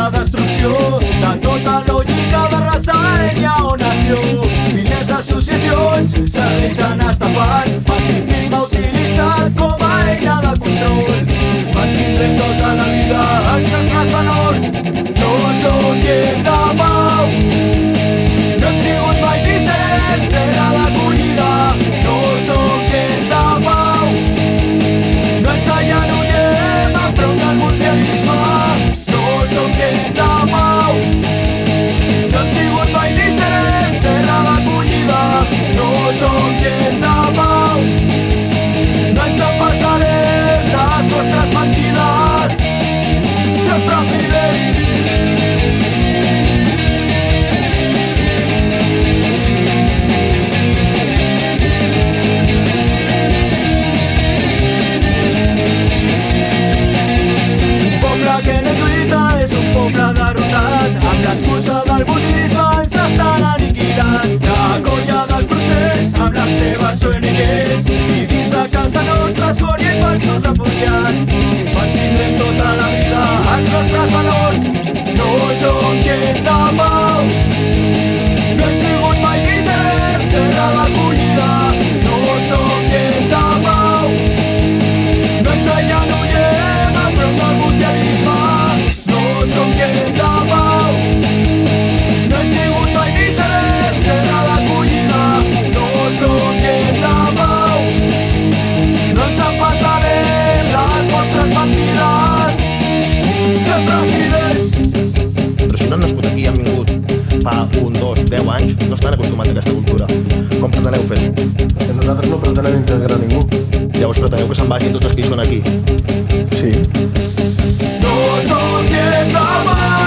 la destrucció de tota lògica de raça, ètnia o nació. Milers d'associacions segueixen estafant, pacifisme utilitzat com a eina de control. Mantindrem tota la vida els nostres valors, no som gent de pau. No hem sigut mai ni serem terra d'acollida, no som gent de pau. No ens allarguem enfront del mundialisme, no som gent de pau. No hem sigut mai ni serem terra d'acollida, no som gent de pau. No ens empassarem les vostres mentides, sempre fidels. Que no lluita és un poble derrotat, amb l'excusa del budisme ens estan aniquilant. La colla del procés amb les seves ONGs i dins de casa nostra escollen falsos refugiats. Mantindrem tota la vida els nostres valors, no som gent de pau. No hem sigut mai ni serem terra d'acollida, no som gent de pau. No ens allarguem enfront del mundialisme, no som gent de pau. No hem sigut mai ni serem terra d'acollida, no som gent de pau. No ens empassarem les vostres mentides, sempre fidels. Però si no han nascut aquí i han vingut fa 1, 2, 10 anys, no estan acostumats a aquesta cultura. Com preteneu fer-ho? Que nosaltres no pretenem integrar ningú. Llavors preteneu que se'n vagin tots els que hi són aquí? Sí. No som gent de pau.